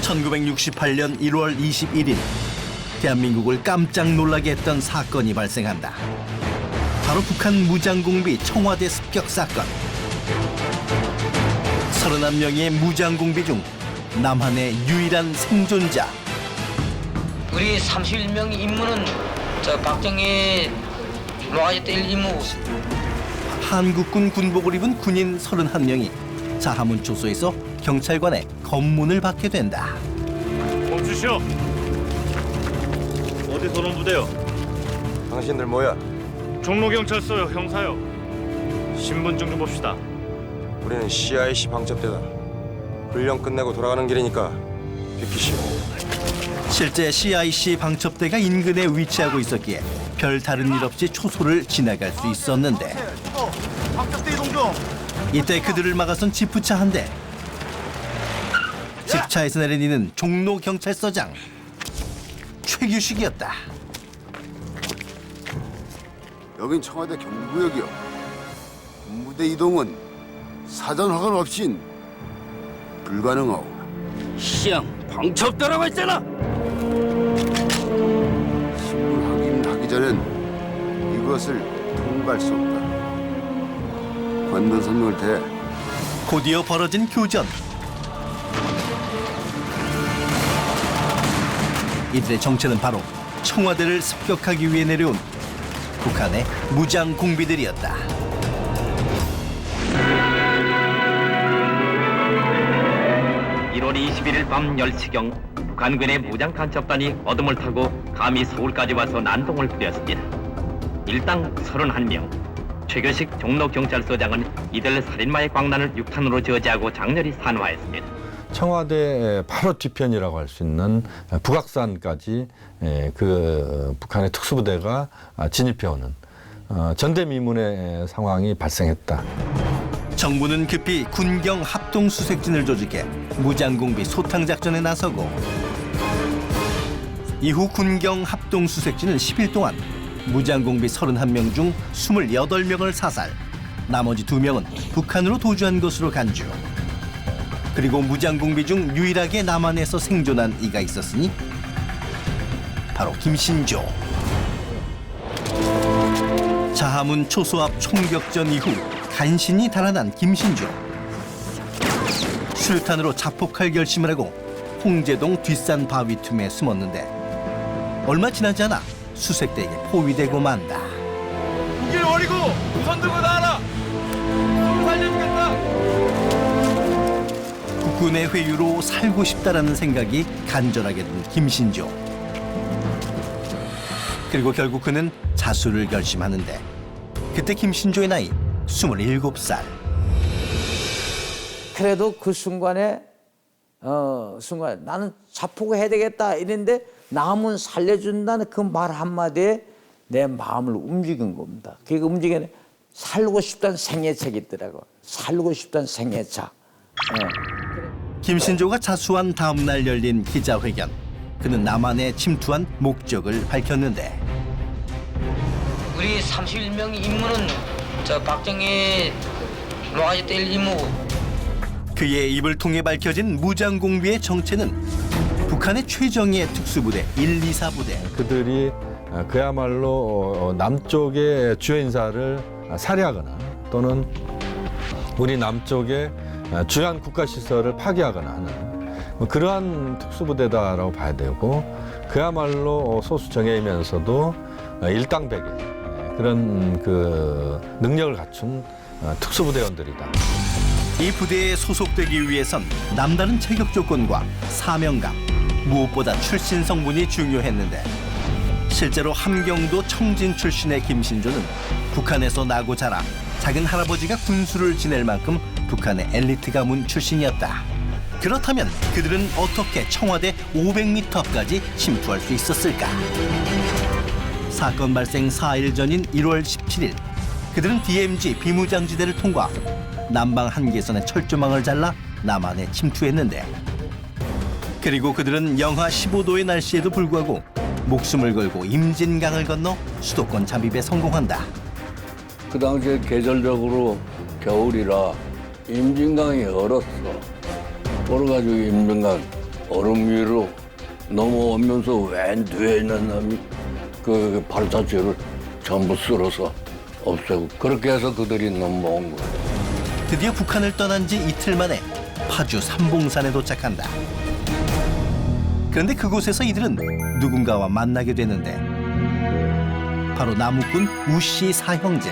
1968년 1월 21일 대한민국을 깜짝 놀라게 했던 사건이 발생한다. 바로 북한 무장공비 청와대 습격 사건. 31명의 무장공비 중 남한의 유일한 생존자. 우리 31명 임무는 박정희 로아지 때 임무. 한국군 군복을 입은 군인 31명이 자하문 초소에서 경찰관의 검문을 받게 된다. 멈추시오. 어디서 온 부대요? 당신들 뭐야? 종로경찰서요, 형사요. 신분증 좀 봅시다. 우리는 CIC 방첩대다. 훈련 끝내고 돌아가는 길이니까 비키시오. 실제 CIC 방첩대가 인근에 위치하고 있었기에 별 다른 일 없이 초소를 지나갈 수 있었는데 방첩대 이동 중. 이때 그들을 막아선 지프차 한 대. 집차에서 내리는 종로경찰서장 최규식이었다. 여긴 청와대 경부구역이요. 군부대 이동은 사전 허가 없인 불가능하오. 시영 방첩대라고 했잖아. 신분 확인하기 전엔 이것을 통과할 수 없다. 관문 설명을 대. 곧이어 벌어진 교전. 이들의 정체는 바로 청와대를 습격하기 위해 내려온 북한의 무장 공비들이었다. (1월 21일) 밤 10시경 북한군의 무장 간첩단이 어둠을 타고 감히 서울까지 와서 난동을 부렸습니다. 일당 31명. 최규식 종로경찰서장은 이들 살인마의 광란을 6탄으로 저지하고 장렬히 산화했습니다. 청와대 바로 뒤편이라고 할 수 있는 북악산까지 그 북한의 특수부대가 진입해오는 전대미문의 상황이 발생했다. 정부는 급히 군경 합동수색진을 조직해 무장공비 소탕작전에 나서고 이후 군경 합동수색진은 10일 동안 무장공비 31명 중 28명을 사살, 나머지 2명은 북한으로 도주한 것으로 간주. 그리고 무장공비 중 유일하게 남한에서 생존한 이가 있었으니 바로 김신조. 자하문 초소 앞 총격전 이후 간신히 달아난 김신조. 수류탄으로 자폭할 결심을 하고 홍제동 뒷산 바위 틈에 숨었는데 얼마 지나지 않아 수색대에게 포위되고 만다. 무기를 버리고 손 들고 나와라. 살려주겠다. 국군의 회유로 살고 싶다라는 생각이 간절하게 든 김신조. 그리고 결국 그는 자수를 결심하는데 그때 김신조의 나이 27살. 그래도 그 순간에 나는 자포고 해야 되겠다 이랬는데 남은 살려준다는 그 말 한마디에 내 마음을 움직인 겁니다. 그게 움직이는 살고 싶다는 생애착이 있더라고. 살고 싶다는 생애착. 김신조가 자수한 다음 날 열린 기자회견. 그는 남한에 침투한 목적을 밝혔는데 우리 31명 임무는 박정희 로아지 때 임무. 그의 입을 통해 밝혀진 무장공비의 정체는 북한의 최정예 특수부대 124부대. 그들이 그야말로 남쪽의 주요 인사를 살해하거나 또는 우리 남쪽의 주요한 국가시설을 파괴하거나 하는 그러한 특수부대다라고 봐야 되고 그야말로 소수 정예이면서도 일당백의 그런 그 능력을 갖춘 특수부대원들이다. 이 부대에 소속되기 위해선 남다른 체격 조건과 사명감, 무엇보다 출신 성분이 중요했는데 실제로 함경도 청진 출신의 김신조는 북한에서 나고 자라 작은 할아버지가 군수를 지낼 만큼 북한의 엘리트 가문 출신이었다. 그렇다면 그들은 어떻게 청와대 500m 앞까지 침투할 수 있었을까? 사건 발생 4일 전인 1월 17일 그들은 DMZ 비무장지대를 통과 남방 한계선의 철조망을 잘라 남한에 침투했는데 그리고 그들은 영하 15도의 날씨에도 불구하고 목숨을 걸고 임진강을 건너 수도권 잠입에 성공한다. 그 당시에 계절적으로 겨울이라 임진강이 얼었어. 얼어가지고 임진강 얼음 위로 넘어오면서 왼 뒤에 있는 놈이 그 발사체를 전부 쓸어서 없애고 그렇게 해서 그들이 넘어온 거예요. 드디어 북한을 떠난 지 이틀 만에 파주 삼봉산에 도착한다. 그런데 그곳에서 이들은 누군가와 만나게 되는데 바로 나무꾼 우씨 사형제.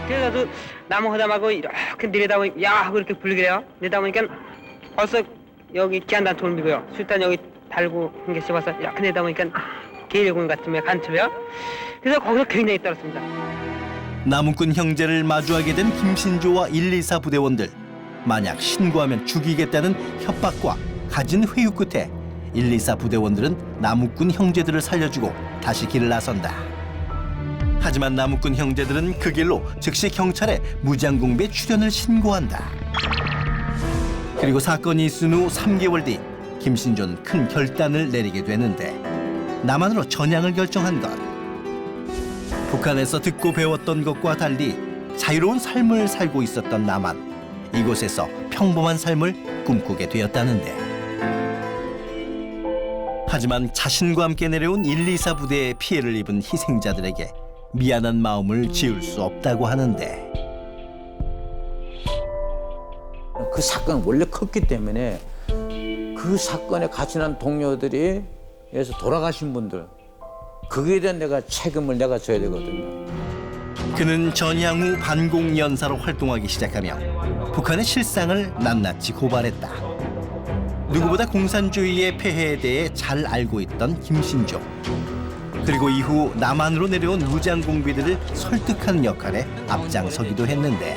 그래서 나무 허담하고 이렇게 내려다보니 야 하고 이렇게 불리게요. 내다보니까 벌써 여기 기안단 돌미고요. 술단 여기 달고 한 개씩 와서 이렇게 내다보니까 계룡군 같으면 간첩이요. 그래서 거기서 굉장히 떨었습니다. 나무꾼 형제를 마주하게 된 김신조와 124 부대원들. 만약 신고하면 죽이겠다는 협박과 갖은 회유 끝에 124 부대원들은 나무꾼 형제들을 살려주고 다시 길을 나선다. 하지만 나무꾼 형제들은 그 길로 즉시 경찰에 무장공비의 출연을 신고한다. 그리고 사건이 있은 후 3개월 뒤 김신조는 큰 결단을 내리게 되는데 남한으로 전향을 결정한 것. 북한에서 듣고 배웠던 것과 달리 자유로운 삶을 살고 있었던 남한. 이곳에서 평범한 삶을 꿈꾸게 되었다는데. 하지만 자신과 함께 내려온 124 부대의 피해를 입은 희생자들에게 미안한 마음을 지울 수 없다고 하는데. 그 사건은 원래 컸기 때문에 그 사건에 같이 난 동료들이 에서 돌아가신 분들 거기에 대한 내가 책임을 내가 져야 되거든요. 그는 전향 후 반공연사로 활동하기 시작하며 북한의 실상을 낱낱이 고발했다. 누구보다 공산주의의 폐해에 대해 잘 알고 있던 김신조. 그리고 이후 남한으로 내려온 무장공비들을 설득하는 역할에 앞장서기도 했는데.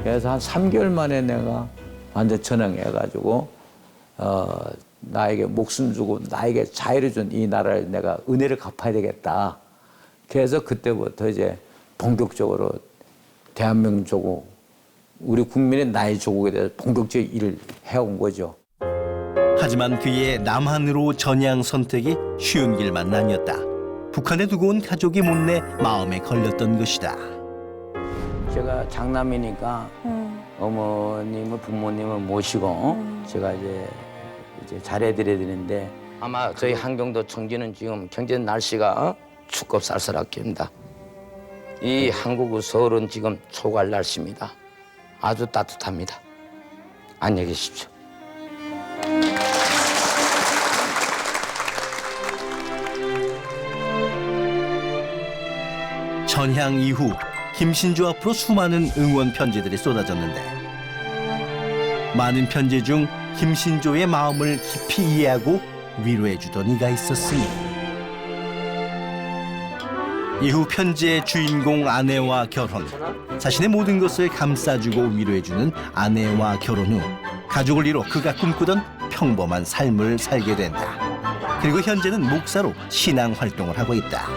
그래서 한 3개월 만에 내가 완전 전향해가지고 나에게 목숨 주고 나에게 자유를 준 이 나라를 내가 은혜를 갚아야 되겠다. 그래서 그때부터 이제 본격적으로 대한민국 조국, 우리 국민의 나의 조국에 대해서 본격적인 일을 해온 거죠. 하지만 그의 남한으로 전향 선택이 쉬운 길만 아니었다. 북한에 두고 온 가족이 못내 마음에 걸렸던 것이다. 제가 장남이니까 어머님을 부모님을 모시고 제가 이제 잘해드려야 되는데 아마 저희 한경도 청주는 지금 경제 날씨가 춥고 쌀쌀합니다. 이 한국 서울은 지금 초갈 날씨입니다. 아주 따뜻합니다. 안녕히 계십시오. 전향 이후 김신조 앞으로 수많은 응원 편지들이 쏟아졌는데 많은 편지 중 김신조의 마음을 깊이 이해하고 위로해주던 이가 있었으니 이후 편지의 주인공 아내와 결혼, 자신의 모든 것을 감싸주고 위로해주는 아내와 결혼 후 가족을 이뤄 그가 꿈꾸던 평범한 삶을 살게 된다. 그리고 현재는 목사로 신앙 활동을 하고 있다.